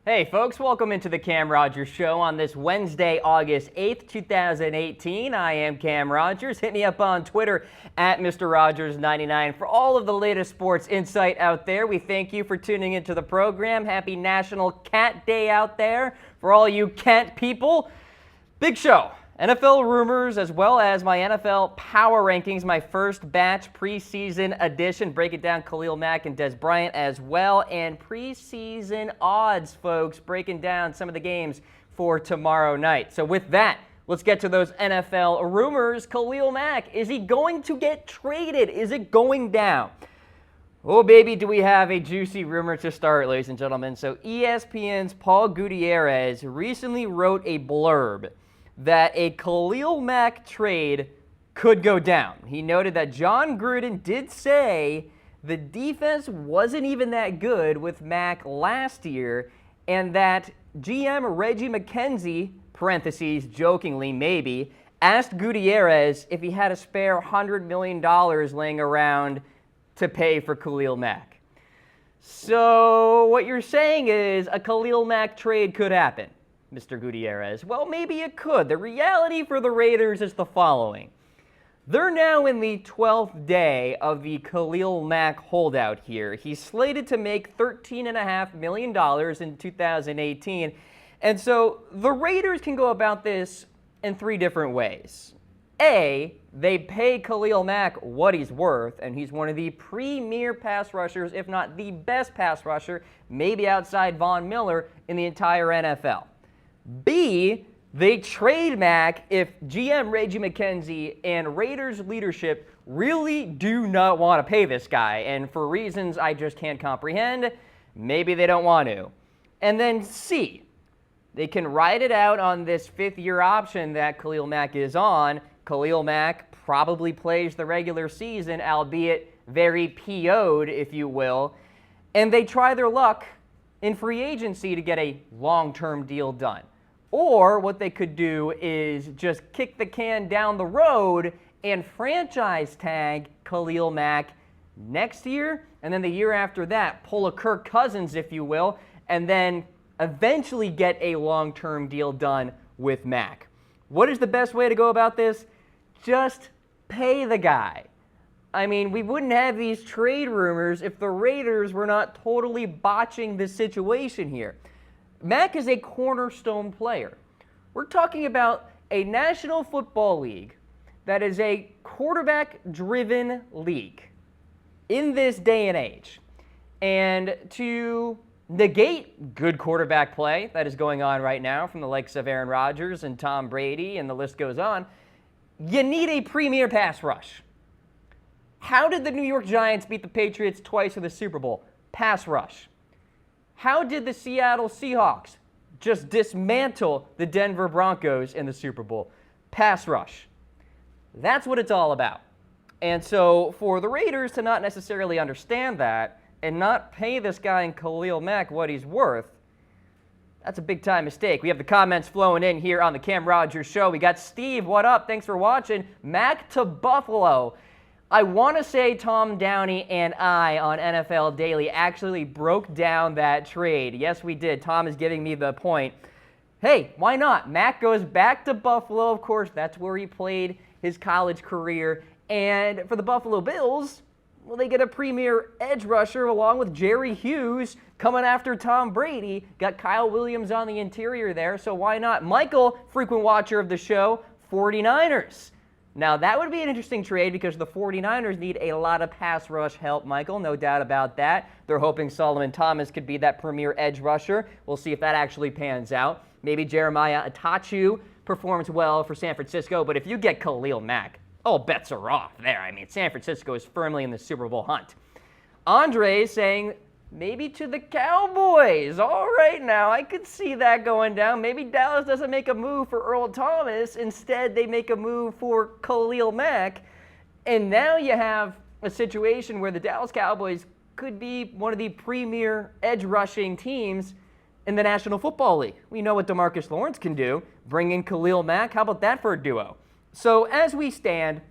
Hey folks, welcome into the Cam Rogers Show on this Wednesday, August 8th, 2018. I am Cam Rogers. Hit me up on Twitter at Mr. Rogers99 for all of the latest sports insight out there. We thank you for tuning into the program. Happy National Cat Day out there for all you cat people. Big show. NFL rumors as well as my NFL power rankings, my first batch preseason edition. Break it down, Khalil Mack and Dez Bryant as well. And preseason odds, folks, breaking down some of the games for tomorrow night. So with that, let's get to those NFL rumors. Khalil Mack, is he going to get traded? Is it going down? Oh, baby, do we have a juicy rumor to start, ladies and gentlemen. So ESPN's Paul Gutierrez recently wrote a blurb that a Khalil Mack trade could go down. He noted that John Gruden did say the defense wasn't even that good with Mack last year, and that GM Reggie McKenzie, parentheses, jokingly maybe, asked Gutierrez if he had a spare $100 million laying around to pay for Khalil Mack. So what you're saying is a Khalil Mack trade could happen, Mr. Gutierrez. Well, maybe it could. The reality for the Raiders is the following. They're now in the 12th day of the Khalil Mack holdout here. He's slated to make $13.5 million in 2018. And so the Raiders can go about this in three different ways. A, they pay Khalil Mack what he's worth, and he's one of the premier pass rushers, if not the best pass rusher, maybe outside Von Miller, in the entire NFL. B, they trade Mack if GM Reggie McKenzie and Raiders leadership really do not want to pay this guy, and for reasons I just can't comprehend, maybe they don't want to. And then C, they can ride it out on this fifth-year option that Khalil Mack is on. Khalil Mack probably plays the regular season, albeit very PO'd, if you will, and they try their luck in free agency to get a long-term deal done. Or what they could do is just kick the can down the road and franchise tag Khalil Mack next year, and then the year after that, pull a Kirk Cousins, if you will, and then eventually get a long-term deal done with Mack. What is the best way to go about this? Just pay the guy. I mean, we wouldn't have these trade rumors if the Raiders were not totally botching this situation here. Mack is a cornerstone player. We're talking about a National Football League that is a quarterback-driven league in this day and age. And to negate good quarterback play that is going on right now from the likes of Aaron Rodgers and Tom Brady, and the list goes on, you need a premier pass rush. How did the New York Giants beat the Patriots twice in the Super Bowl? Pass rush. How did the Seattle Seahawks just dismantle the Denver Broncos in the Super Bowl? Pass rush. That's what it's all about. And so for the Raiders to not necessarily understand that and not pay this guy in Khalil Mack what he's worth, that's a big-time mistake. We have the comments flowing in here on the Cam Rogers Show. We got Steve, what up? Thanks for watching. Mack to Buffalo. I want to say Tom Downey and I on NFL Daily actually broke down that trade. Yes, we did. Tom is giving me the point. Hey, why not? Mack goes back to Buffalo. Of course, that's where he played his college career. And for the Buffalo Bills, well, they get a premier edge rusher along with Jerry Hughes coming after Tom Brady. Got Kyle Williams on the interior there, so why not? Michael, frequent watcher of the show, 49ers. Now, that would be an interesting trade because the 49ers need a lot of pass rush help, Michael, no doubt about that. They're hoping Solomon Thomas could be that premier edge rusher. We'll see if that actually pans out. Maybe Jeremiah Atachu performs well for San Francisco, but if you get Khalil Mack, all bets are off there. I mean, San Francisco is firmly in the Super Bowl hunt. Andre is saying maybe to the Cowboys. All right, now I could see that going down. Maybe Dallas doesn't make a move for Earl Thomas. Instead, they make a move for Khalil Mack. And now you have a situation where the Dallas Cowboys could be one of the premier edge rushing teams in the National Football League. We know what DeMarcus Lawrence can do. Bring in Khalil Mack. How about that for a duo? So as we stand,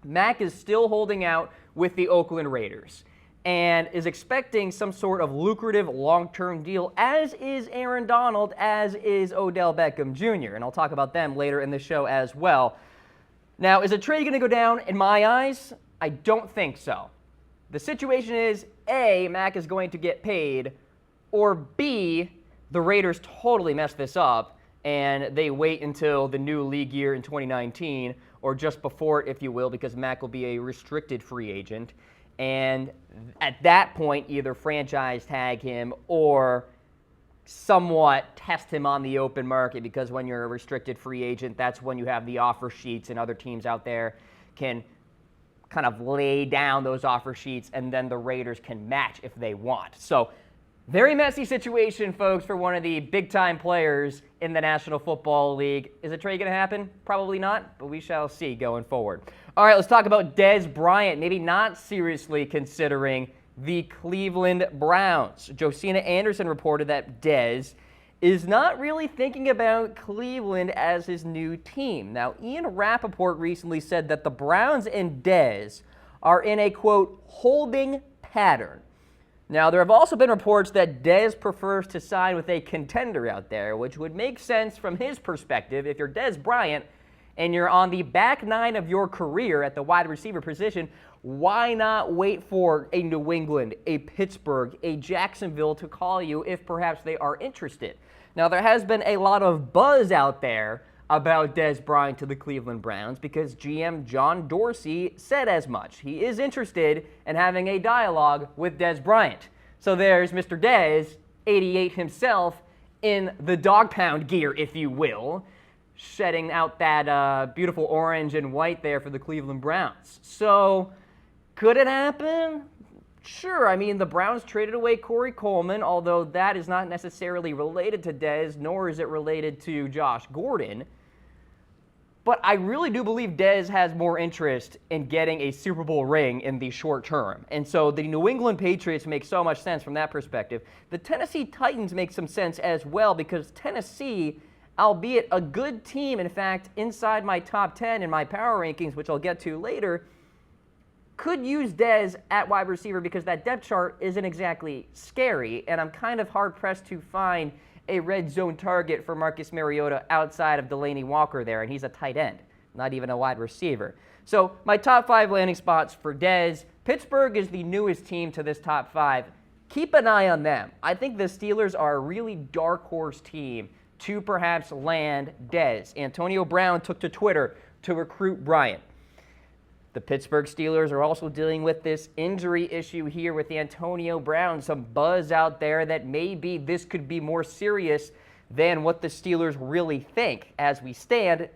Mack is still holding out with the Oakland Raiders. and is expecting some sort of lucrative long-term deal, as is Aaron Donald, as is Odell Beckham Jr., and I'll talk about them later in the show as well. Now, is a trade going to go down? In my eyes, I don't think so. The situation is, A, Mack is going to get paid, or B, the Raiders totally mess this up, and they wait until the new league year in 2019, or just before it, if you will, because Mack will be a restricted free agent. And at that point, either franchise tag him or somewhat test him on the open market, because when you're a restricted free agent, that's when you have the offer sheets and other teams out there can kind of lay down those offer sheets, and then the Raiders can match if they want. So very messy situation, folks, for one of the big-time players in the National Football League. Is a trade going to happen? Probably not, but we shall see going forward. All right, let's talk about Dez Bryant, maybe not seriously considering the Cleveland Browns. Josina Anderson reported that Dez is not really thinking about Cleveland as his new team. Now, Ian Rappaport recently said that the Browns and Dez are in a, quote, holding pattern. Now, there have also been reports that Dez prefers to sign with a contender out there, which would make sense from his perspective. If you're Dez Bryant and you're on the back nine of your career at the wide receiver position, why not wait for a New England, a Pittsburgh, a Jacksonville to call you if perhaps they are interested? Now, there has been a lot of buzz out there about Dez Bryant to the Cleveland Browns because GM John Dorsey said as much. He is interested in having a dialogue with Dez Bryant. So there's Mr. Dez, 88 himself, in the dog pound gear, if you will, shedding out that beautiful orange and white there for the Cleveland Browns. So could it happen? Sure. I mean, the Browns traded away Corey Coleman, although that is not necessarily related to Dez, nor is it related to Josh Gordon. But I really do believe Dez has more interest in getting a Super Bowl ring in the short term. And so the New England Patriots make so much sense from that perspective. The Tennessee Titans make some sense as well because Tennessee, albeit a good team, in fact, inside my top 10 in my power rankings, which I'll get to later, could use Dez at wide receiver because that depth chart isn't exactly scary, and I'm kind of hard-pressed to find a red zone target for Marcus Mariota outside of Delaney Walker there, and he's a tight end, not even a wide receiver. So my top 5 landing spots for Dez. Pittsburgh is the newest team to this top 5. Keep an eye on them. I think the Steelers are a really dark horse team to perhaps land Dez. Antonio Brown took to Twitter to recruit Bryant. The Pittsburgh Steelers are also dealing with this injury issue here with Antonio Brown. Some buzz out there that maybe this could be more serious than what the Steelers really think. As we stand,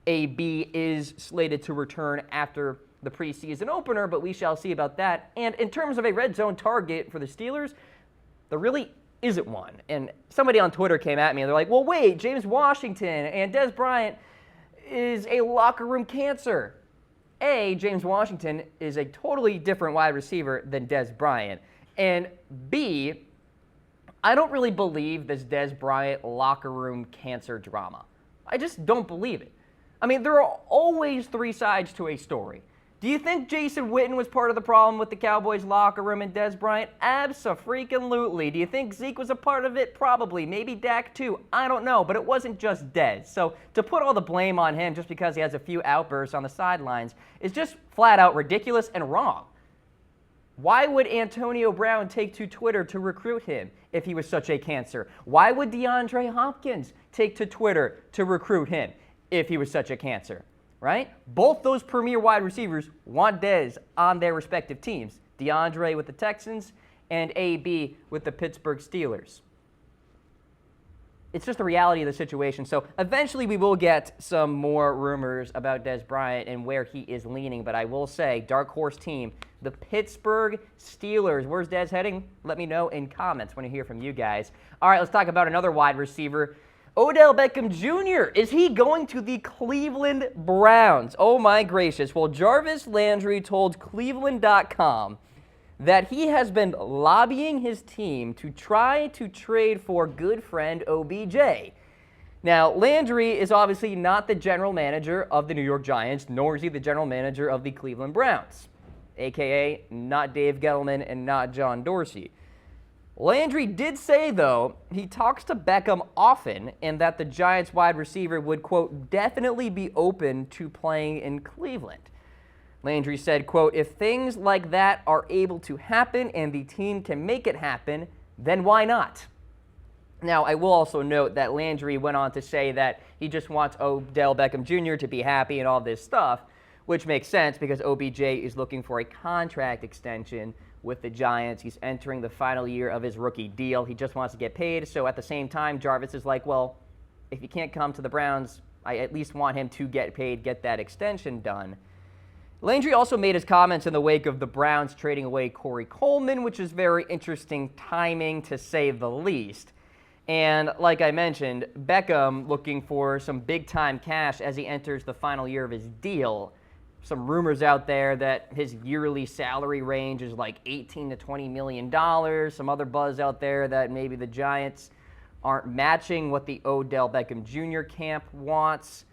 AB is slated to return after the preseason opener, but we shall see about that. And in terms of a red zone target for the Steelers, there really isn't one. And somebody on Twitter came at me and they're like, well, wait, James Washington and Dez Bryant is a locker room cancer. A, James Washington is a totally different wide receiver than Dez Bryant. And B, I don't really believe this Dez Bryant locker room cancer drama. I just don't believe it. I mean, there are always 3 sides to a story. Do you think Jason Witten was part of the problem with the Cowboys locker room and Dez Bryant? Abso-freaking-lutely. Do you think Zeke was a part of it? Probably. Maybe Dak too. I don't know, but it wasn't just Dez. So to put all the blame on him just because he has a few outbursts on the sidelines is just flat out ridiculous and wrong. Why would Antonio Brown take to Twitter to recruit him if he was such a cancer? Why would DeAndre Hopkins take to Twitter to recruit him if he was such a cancer? Right? Both those premier wide receivers want Dez on their respective teams. DeAndre with the Texans and AB with the Pittsburgh Steelers. It's just the reality of the situation. So eventually we will get some more rumors about Dez Bryant and where he is leaning. But I will say, dark horse team, the Pittsburgh Steelers. Where's Dez heading? Let me know in comments when I hear from you guys. All right, let's talk about another wide receiver. Odell Beckham Jr., is he going to the Cleveland Browns? Oh my gracious. Well, Jarvis Landry told Cleveland.com that he has been lobbying his team to try to trade for good friend OBJ. Now, Landry is obviously not the general manager of the New York Giants, nor is he the general manager of the Cleveland Browns. a.k.a. not Dave Gettleman and not John Dorsey. Landry did say, though, he talks to Beckham often and that the Giants wide receiver would, quote, definitely be open to playing in Cleveland. Landry said, quote, if things like that are able to happen and the team can make it happen, then why not? Now, I will also note that Landry went on to say that he just wants Odell Beckham Jr. to be happy and all this stuff, which makes sense because OBJ is looking for a contract extension with the Giants. He's entering the final year of his rookie deal. He just wants to get paid. So at the same time, Jarvis is like, well, if he can't come to the Browns, I at least want him to get paid, get that extension done. Landry also made his comments in the wake of the Browns trading away Corey Coleman, which is very interesting timing to say the least. And like I mentioned, Beckham looking for some big-time cash as he enters the final year of his deal. Some rumors out there that his yearly salary range is like $18 to $20 million. Some other buzz out there that maybe the Giants aren't matching what the Odell Beckham Jr. camp wants.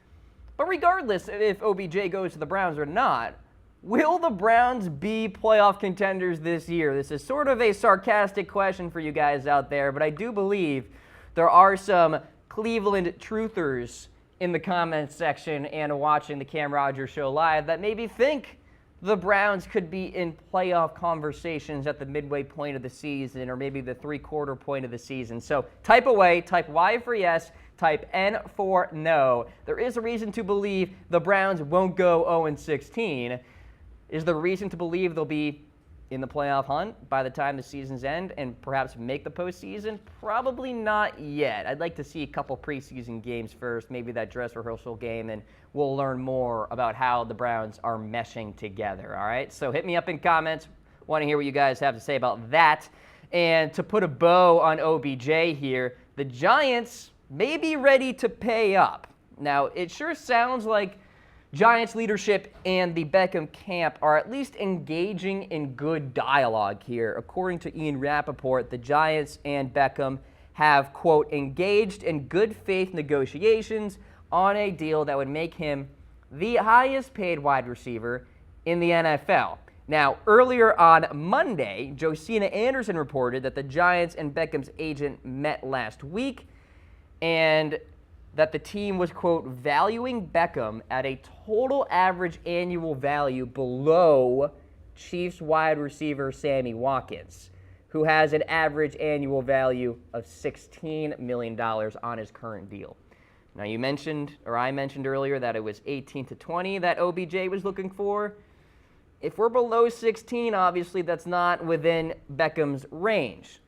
But regardless if OBJ goes to the Browns or not, will the Browns be playoff contenders this year? This is sort of a sarcastic question for you guys out there, but I do believe there are some Cleveland truthers in the comments section and watching the Cam Rogers Show live that maybe think the Browns could be in playoff conversations at the midway point of the season or maybe the three-quarter point of the season. So type away, type Y for yes, type N for no. There is a reason to believe the Browns won't go 0-16. Is there a reason to believe they'll be in the playoff hunt by the time the season's end and perhaps make the postseason? Probably not yet. I'd like to see a couple preseason games first, maybe that dress rehearsal game, and we'll learn more about how the Browns are meshing together, all right? So hit me up in comments. Want to hear what you guys have to say about that. And to put a bow on OBJ here, the Giants may be ready to pay up. Now, it sure sounds like Giants leadership and the Beckham camp are at least engaging in good dialogue here. According to Ian Rappaport, the Giants and Beckham have, quote, engaged in good faith negotiations on a deal that would make him the highest paid wide receiver in the NFL. Now, earlier on Monday, Josina Anderson reported that the Giants and Beckham's agent met last week and that the team was, quote, valuing Beckham at a total average annual value below Chiefs wide receiver Sammy Watkins, who has an average annual value of $16 million on his current deal. Now, I mentioned earlier that it was 18 to 20 that OBJ was looking for. If we're below 16, obviously that's not within Beckham's range.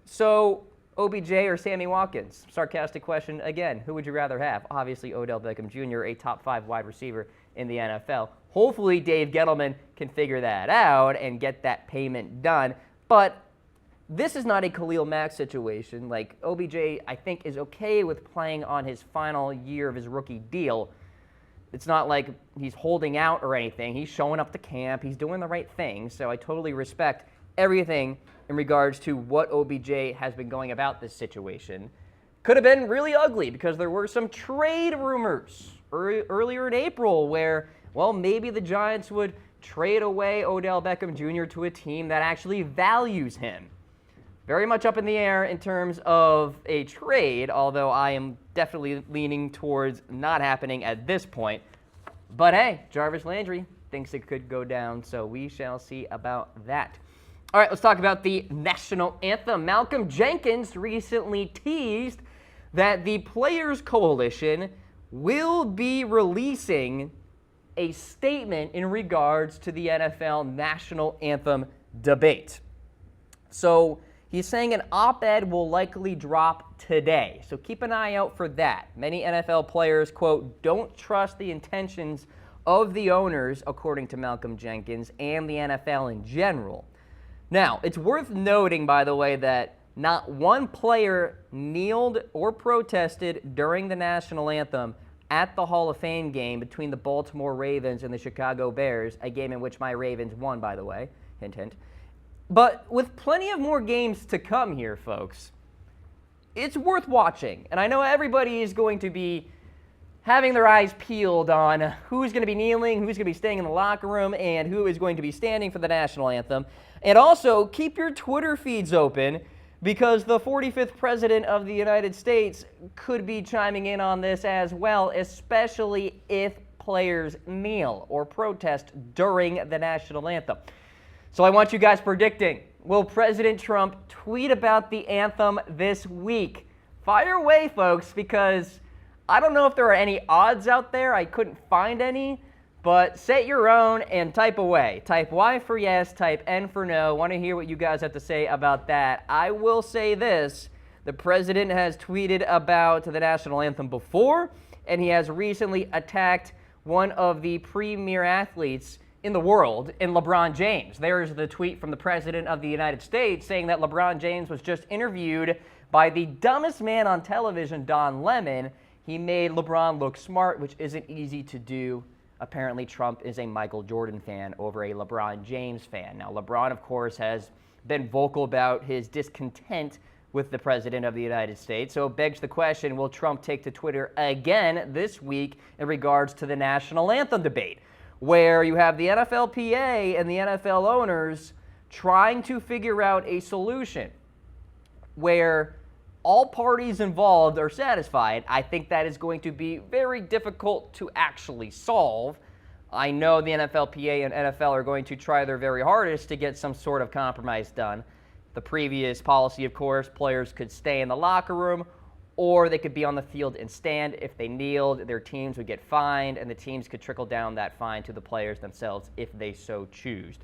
So OBJ or Sammy Watkins? Sarcastic question again. Who would you rather have? Obviously, Odell Beckham Jr., a top 5 wide receiver in the NFL. Hopefully, Dave Gettleman can figure that out and get that payment done. But this is not a Khalil Mack situation. Like, OBJ, I think, is okay with playing on his final year of his rookie deal. It's not like he's holding out or anything. He's showing up to camp. He's doing the right thing. So I totally respect everything in regards to what OBJ has been going about this situation. Could have been really ugly because there were some trade rumors earlier in April where, well, maybe the Giants would trade away Odell Beckham Jr. to a team that actually values him. Very much up in the air in terms of a trade, although I am definitely leaning towards not happening at this point. But hey, Jarvis Landry thinks it could go down, so we shall see about that. All right, let's talk about the national anthem. Malcolm Jenkins recently teased that the Players Coalition will be releasing a statement in regards to the NFL national anthem debate. So he's saying an op-ed will likely drop today. So keep an eye out for that. Many NFL players, quote, don't trust the intentions of the owners, according to Malcolm Jenkins, and the NFL in general. Now, it's worth noting, by the way, that not one player kneeled or protested during the national anthem at the Hall of Fame game between the Baltimore Ravens and the Chicago Bears, a game in which my Ravens won, by the way. Hint, hint. But with plenty of more games to come here, folks, it's worth watching. And I know everybody is going to be having their eyes peeled on who's going to be kneeling, who's going to be staying in the locker room, and who is going to be standing for the national anthem. And also, keep your Twitter feeds open because the 45th President of the United States could be chiming in on this as well, especially if players kneel or protest during the national anthem. So I want you guys predicting, will President Trump tweet about the anthem this week? Fire away, folks, because I don't know if there are any odds out there. I couldn't find any, but set your own and type away. Type Y for yes, type N for no. Want to hear what you guys have to say about that. I will say this. The president has tweeted about the national anthem before, and he has recently attacked one of the premier athletes in the world, in LeBron James. There's the tweet from the President of the United States saying that LeBron James was just interviewed by the dumbest man on television, Don Lemon. He made LeBron look smart, which isn't easy to do. Apparently, Trump is a Michael Jordan fan over a LeBron James fan. Now, LeBron, of course, has been vocal about his discontent with the President of the United States. So it begs the question, will Trump take to Twitter again this week in regards to the national anthem debate, where you have the NFLPA and the NFL owners trying to figure out a solution where all parties involved are satisfied. I think that is going to be very difficult to actually solve. I know the NFLPA and NFL are going to try their very hardest to get some sort of compromise done. The previous policy, of course, players could stay in the locker room or they could be on the field and stand. If they kneeled, their teams would get fined, and the teams could trickle down that fine to the players themselves if they so choose.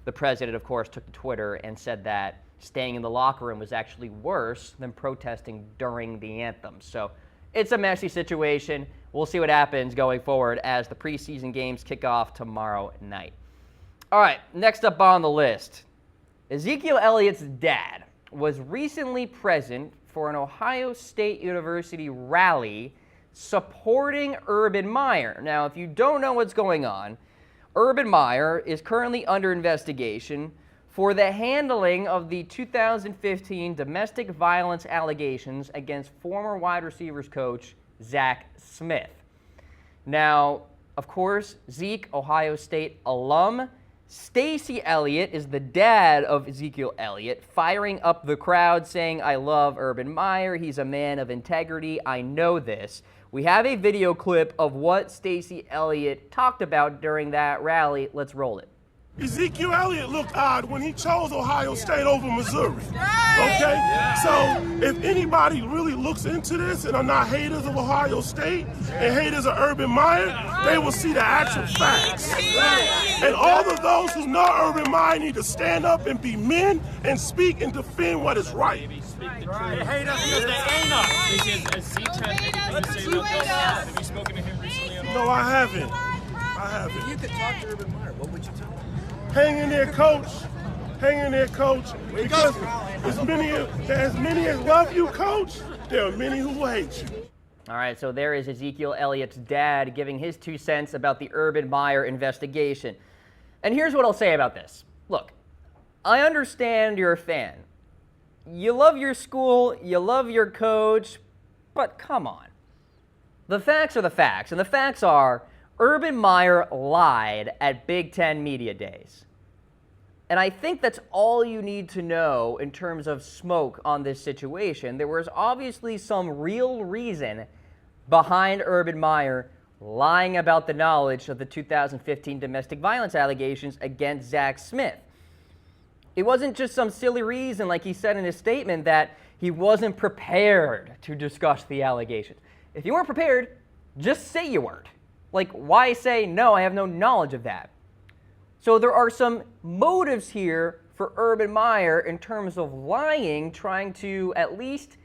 The president, of course, took to Twitter and said that staying in the locker room was actually worse than protesting during the anthem. So it's a messy situation. We'll see what happens going forward as the preseason games kick off tomorrow night. All right, next up on the list, Ezekiel Elliott's dad was recently present for an Ohio State University rally supporting Urban Meyer. Now, if you don't know what's going on, Urban Meyer is currently under investigation for the handling of the 2015 domestic violence allegations against former wide receivers coach Zach Smith. Now, of course, Zeke, Ohio State alum, Stacy Elliott is the dad of Ezekiel Elliott, firing up the crowd, saying, "I love Urban Meyer. He's a man of integrity. I know this." We have a video clip of what Stacy Elliott talked about during that rally. Let's roll it. Ezekiel Elliott looked odd when he chose Ohio State over Missouri. Okay? So if anybody really looks into this and are not haters of Ohio State and haters of Urban Meyer, they will see the actual facts. And all of those who know Urban Meyer need to stand up and be men and speak and defend what is right. Hate us because they ain't us. Has Zeke had anything to say about this? Have you spoken to him recently at all? No, I haven't. If you could talk to Urban Meyer, what would you tell him? Hang in there, coach. Hang in there, coach. Because as many as love you, coach, there are many who will hate you. All right, so there is Ezekiel Elliott's dad giving his 2 cents about the Urban Meyer investigation. And here's what I'll say about this. Look, I understand you're a fan. You love your school, you love your coach, but come on. The facts are the facts, and the facts are Urban Meyer lied at Big Ten Media Days. And I think that's all you need to know in terms of smoke on this situation. There was obviously some real reason behind Urban Meyer lying about the knowledge of the 2015 domestic violence allegations against Zach Smith. It wasn't just some silly reason, like he said in his statement, that he wasn't prepared to discuss the allegations. If you weren't prepared, just say you weren't. Like, why say, no, I have no knowledge of that? So there are some motives here for Urban Meyer in terms of lying, trying to at least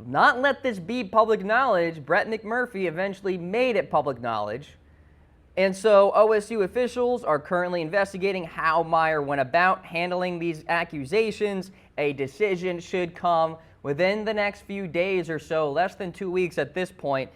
not let this be public knowledge. Brett McMurphy eventually made it public knowledge. And so OSU officials are currently investigating how Meyer went about handling these accusations. A decision should come within the next few days or so, less than 2 weeks at this point.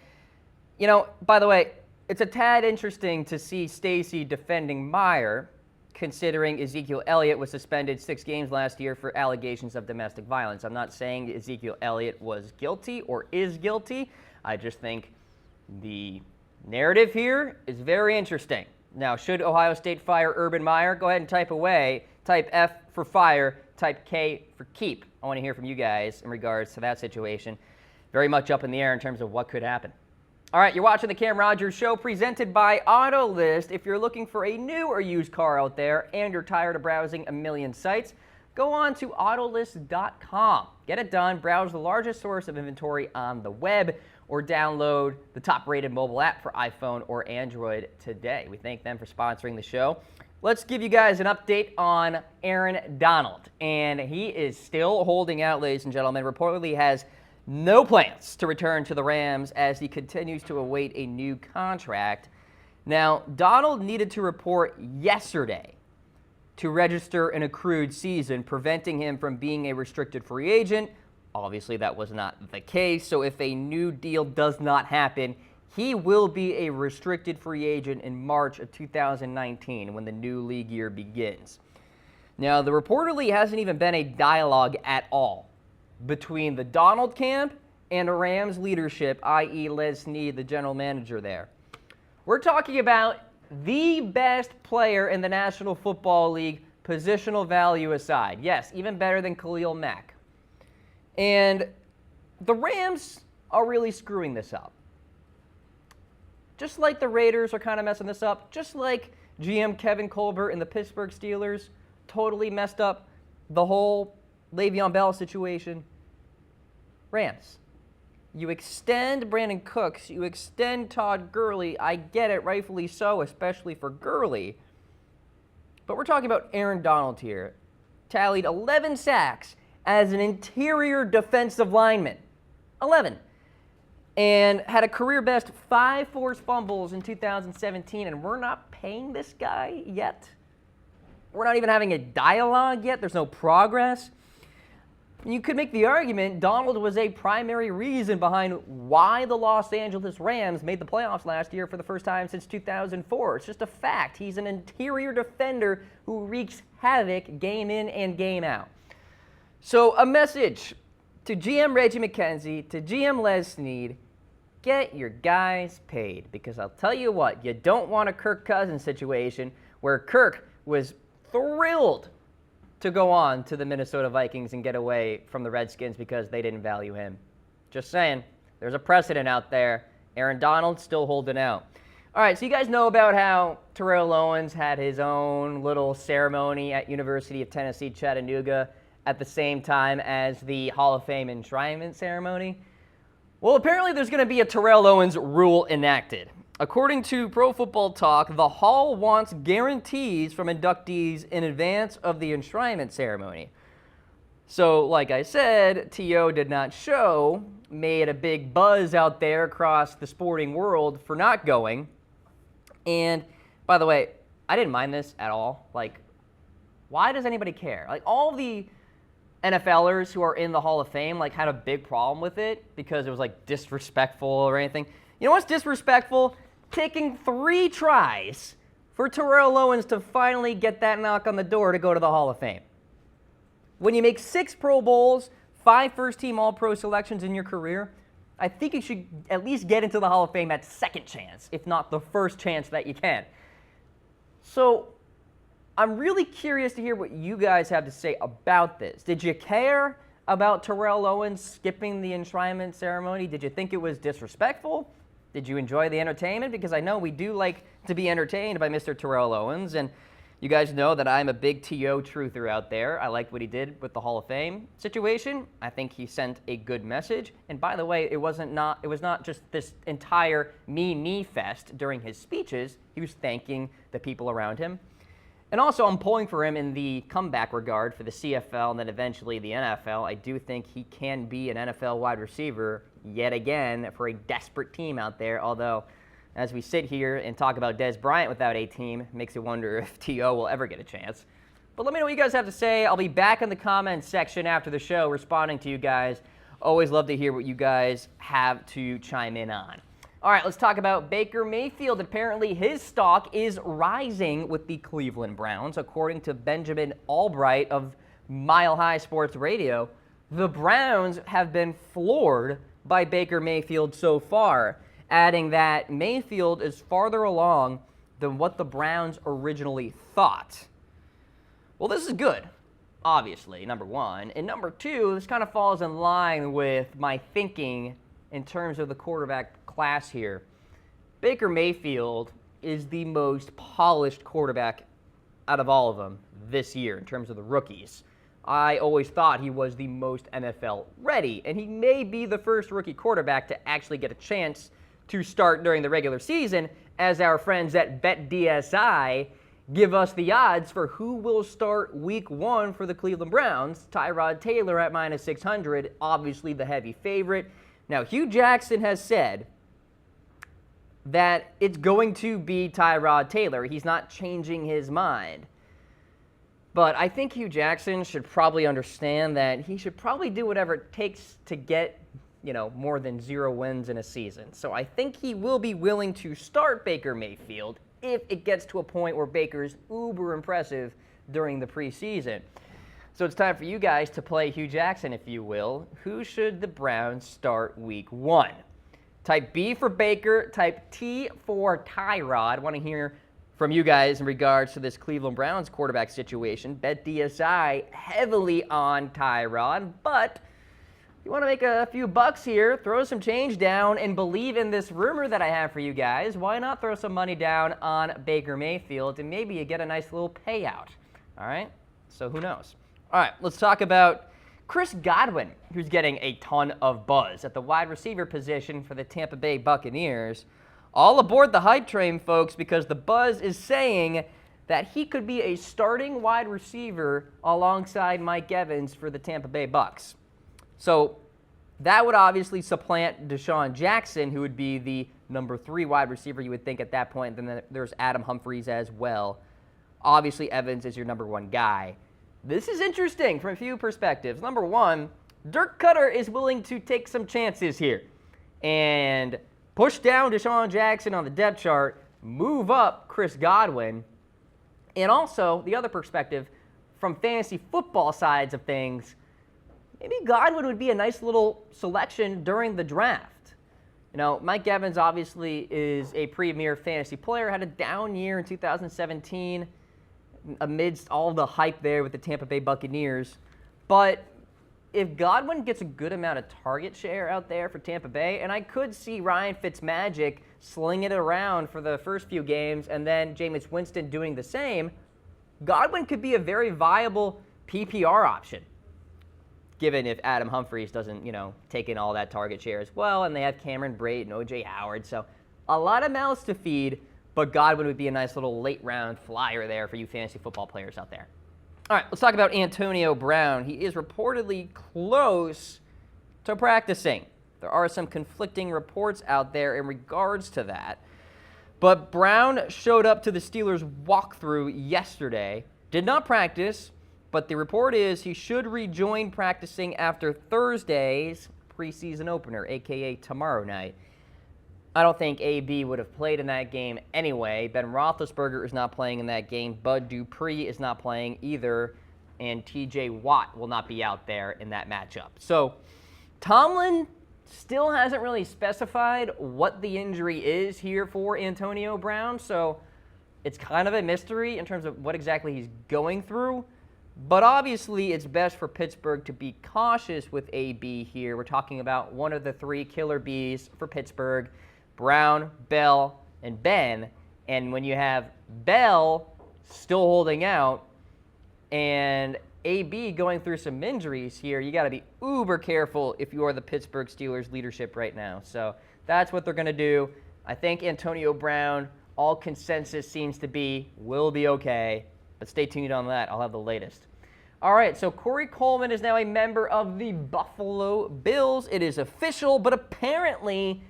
You know, by the way, it's a tad interesting to see Stacy defending Meyer, considering Ezekiel Elliott was suspended 6 games last year for allegations of domestic violence. I'm not saying Ezekiel Elliott was guilty or is guilty. I just think The narrative here is very interesting. Now, should Ohio State fire Urban Meyer? Go ahead and type away. Type F for fire, type K for keep. I want to hear from you guys in regards to that situation. Very much up in the air in terms of what could happen. All right, you're watching the Cam Rogers Show presented by AutoList. If you're looking for a new or used car out there and you're tired of browsing a million sites, go on to Autolist.com. Get it done. Browse the largest source of inventory on the web or download the top-rated mobile app for iPhone or Android today. We thank them for sponsoring the show. Let's give you guys an update on Aaron Donald. And he is still holding out, ladies and gentlemen. Reportedly has no plans to return to the Rams as he continues to await a new contract. Now, Donald needed to report yesterday to register an accrued season, preventing him from being a restricted free agent. Obviously, that was not the case. So if a new deal does not happen, he will be a restricted free agent in March of 2019 when the new league year begins. Now, there reportedly hasn't even been a dialogue at all between the Donald camp and Rams leadership, i.e. Les Snead, the general manager there. We're talking about the best player in the National Football League, positional value aside. Yes, even better than Khalil Mack. And the Rams are really screwing this up. Just like the Raiders are kind of messing this up, just like GM Kevin Colbert and the Pittsburgh Steelers totally messed up the whole Le'Veon Bell situation. Rams, you extend Brandon Cooks, you extend Todd Gurley. I get it, rightfully so, especially for Gurley. But we're talking about Aaron Donald here. Tallied 11 sacks as an interior defensive lineman. 11. And had a career-best 5 forced fumbles in 2017, and we're not paying this guy yet. We're not even having a dialogue yet. There's no progress. You could make the argument Donald was a primary reason behind why the Los Angeles Rams made the playoffs last year for the first time since 2004. It's just a fact. He's an interior defender who wreaks havoc game in and game out. So a message to GM Reggie McKenzie, to GM Les Snead, get your guys paid. Because I'll tell you what, you don't want a Kirk Cousins situation where Kirk was thrilled to go on to the Minnesota Vikings and get away from the Redskins because they didn't value him. Just saying, there's a precedent out there. Aaron Donald still holding out. All right, so you guys know about how Terrell Owens had his own little ceremony at University of Tennessee, Chattanooga, at the same time as the Hall of Fame Enshrinement ceremony? Well, apparently there's going to be a Terrell Owens rule enacted. According to Pro Football Talk, the Hall wants guarantees from inductees in advance of the enshrinement ceremony. So, like I said, T.O. did not show, made a big buzz out there across the sporting world for not going. And, by the way, I didn't mind this at all. Like, why does anybody care? Like, all the NFLers who are in the Hall of Fame, like, had a big problem with it because it was, like, disrespectful or anything. You know what's disrespectful? Taking 3 tries for Terrell Owens to finally get that knock on the door to go to the Hall of Fame. When you make 6 Pro Bowls, 5 first-team All-Pro selections in your career, I think you should at least get into the Hall of Fame at second chance, if not the first chance that you can. So I'm really curious to hear what you guys have to say about this. Did you care about Terrell Owens skipping the enshrinement ceremony? Did you think it was disrespectful? Did you enjoy the entertainment? Because I know we do like to be entertained by Mr. Terrell Owens, and you guys know that I'm a big T.O. truther out there. I liked what he did with the Hall of Fame situation. I think he sent a good message. And by the way, it was not just this entire me fest during his speeches. He was thanking the people around him. And also, I'm pulling for him in the comeback regard for the CFL and then eventually the NFL. I do think he can be an NFL wide receiver yet again for a desperate team out there, although as we sit here and talk about Dez Bryant without a team, makes you wonder if T.O. will ever get a chance. But let me know what you guys have to say. I'll be back in the comments section after the show responding to you guys. Always love to hear what you guys have to chime in on. All right, let's talk about Baker Mayfield. Apparently, his stock is rising with the Cleveland Browns. According to Benjamin Albright of Mile High Sports Radio, the Browns have been floored by Baker Mayfield so far. adding that Mayfield is farther along than what the Browns originally thought. Well, this is good, obviously, number one. And number two, this kind of falls in line with my thinking in terms of the quarterback class here. Baker Mayfield is the most polished quarterback out of all of them this year in terms of the rookies. I always thought he was the most NFL ready, and he may be the first rookie quarterback to actually get a chance to start during the regular season, as our friends at BetDSI give us the odds for who will start week 1 for the Cleveland Browns. Tyrod Taylor at -600, obviously the heavy favorite. Now, Hugh Jackson has said that it's going to be Tyrod Taylor. He's not changing his mind. But I think Hugh Jackson should probably understand that he should probably do whatever it takes to get, more than 0 wins in a season. So I think he will be willing to start Baker Mayfield if it gets to a point where Baker's uber impressive during the preseason. So it's time for you guys to play Hugh Jackson, if you will. Who should the Browns start week 1? Type B for Baker, type T for Tyrod. I want to hear from you guys in regards to this Cleveland Browns quarterback situation. BetDSI heavily on Tyrod, but if you want to make a few bucks here, throw some change down and believe in this rumor that I have for you guys. Why not throw some money down on Baker Mayfield and maybe you get a nice little payout? All right, so who knows? All right, let's talk about Chris Godwin, who's getting a ton of buzz at the wide receiver position for the Tampa Bay Buccaneers. All aboard the hype train, folks, because the buzz is saying that he could be a starting wide receiver alongside Mike Evans for the Tampa Bay Bucs. So that would obviously supplant Deshaun Jackson, who would be the number 3 wide receiver you would think at that point. Then there's Adam Humphries as well. Obviously, Evans is your number 1 guy. This is interesting from a few perspectives. Number 1, Dirk Cutter is willing to take some chances here and push down Deshaun Jackson on the depth chart, move up Chris Godwin, and also the other perspective from fantasy football sides of things, maybe Godwin would be a nice little selection during the draft. Mike Evans obviously is a premier fantasy player, had a down year in 2017 amidst all the hype there with the Tampa Bay Buccaneers. But if Godwin gets a good amount of target share out there for Tampa Bay, and I could see Ryan Fitzmagic slinging it around for the first few games and then Jameis Winston doing the same, Godwin could be a very viable PPR option, given if Adam Humphries doesn't, take in all that target share as well, and they have Cameron Brate and O.J. Howard. So a lot of mouths to feed, but Godwin would be a nice little late-round flyer there for you fantasy football players out there. All right, let's talk about Antonio Brown. He is reportedly close to practicing. There are some conflicting reports out there in regards to that. But Brown showed up to the Steelers' walkthrough yesterday, did not practice, but the report is he should rejoin practicing after Thursday's preseason opener, a.k.a. tomorrow night. I don't think AB would have played in that game anyway. Ben Roethlisberger is not playing in that game. Bud Dupree is not playing either. And TJ Watt will not be out there in that matchup. So Tomlin still hasn't really specified what the injury is here for Antonio Brown. So it's kind of a mystery in terms of what exactly he's going through. But obviously it's best for Pittsburgh to be cautious with AB here. We're talking about one of the 3 killer bees for Pittsburgh: Brown, Bell, and Ben. And when you have Bell still holding out and AB going through some injuries here, you got to be uber careful if you are the Pittsburgh Steelers leadership right now. So that's what they're going to do. I think Antonio Brown, all consensus seems to be, will be okay. But stay tuned on that. I'll have the latest. All right, so Corey Coleman is now a member of the Buffalo Bills. It is official, but apparently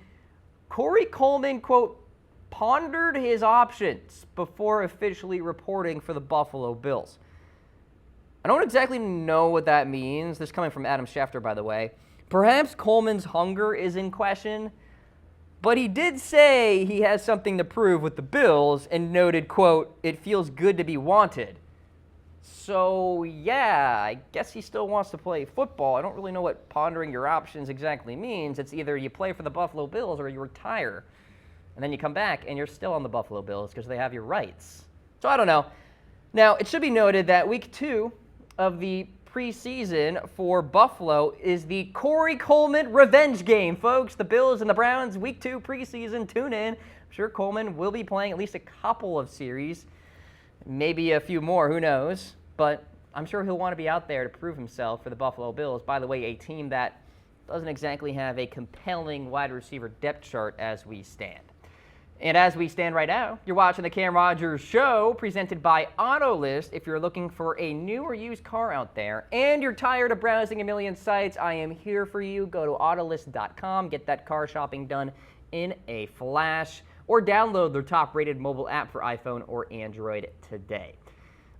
Corey Coleman, quote, pondered his options before officially reporting for the Buffalo Bills. I don't exactly know what that means. This is coming from Adam Schefter, by the way. Perhaps Coleman's hunger is in question, but he did say he has something to prove with the Bills and noted, quote, "It feels good to be wanted." So, yeah, I guess he still wants to play football. I don't really know what pondering your options exactly means. It's either you play for the Buffalo Bills or you retire. And then you come back and you're still on the Buffalo Bills because they have your rights. So I don't know. Now, it should be noted that week 2 of the preseason for Buffalo is the Corey Coleman revenge game, folks. The Bills and the Browns, week 2 preseason. Tune in. I'm sure Coleman will be playing at least a couple of series. Maybe a few more, who knows? But I'm sure he'll want to be out there to prove himself for the Buffalo Bills. By the way, a team that doesn't exactly have a compelling wide receiver depth chart as we stand. And as we stand right now, you're watching the Cam Rogers Show, presented by AutoList. If you're looking for a new or used car out there and you're tired of browsing a million sites, I am here for you. Go to Autolist.com, get that car shopping done in a flash, or download their top-rated mobile app for iPhone or Android today.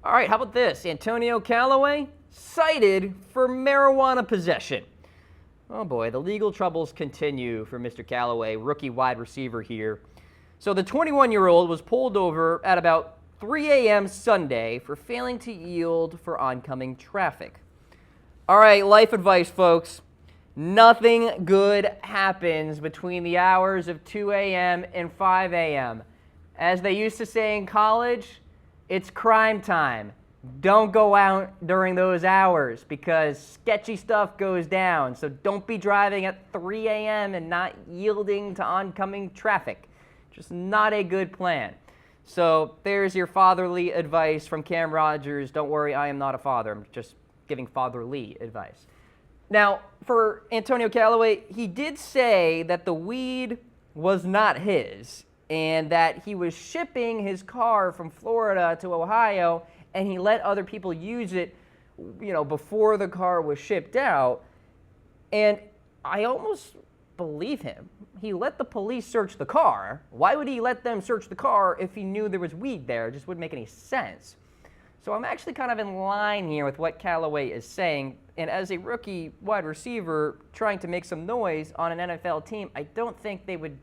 All right, how about this? Antonio Callaway cited for marijuana possession. Oh boy, the legal troubles continue for Mr. Callaway, rookie wide receiver here. So the 21-year-old was pulled over at about 3 a.m. Sunday for failing to yield for oncoming traffic. All right, life advice, folks. Nothing good happens between the hours of 2 a.m. and 5 a.m. As they used to say in college, it's crime time. Don't go out during those hours because sketchy stuff goes down. So don't be driving at 3 a.m. and not yielding to oncoming traffic. Just not a good plan. So there's your fatherly advice from Cam Rogers. Don't worry, I am not a father. I'm just giving fatherly advice. Now, for Antonio Callaway, he did say that the weed was not his and that he was shipping his car from Florida to Ohio and he let other people use it, before the car was shipped out. And I almost believe him. He let the police search the car. Why would he let them search the car if he knew there was weed there? It just wouldn't make any sense. So I'm actually kind of in line here with what Callaway is saying. And as a rookie wide receiver trying to make some noise on an NFL team, I don't think they would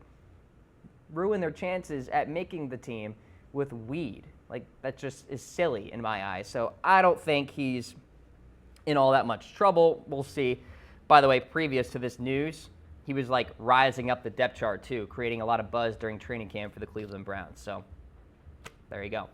ruin their chances at making the team with weed. Like, that just is silly in my eyes. So I don't think he's in all that much trouble. We'll see. By the way, previous to this news, he was like rising up the depth chart too, creating a lot of buzz during training camp for the Cleveland Browns. So there you go.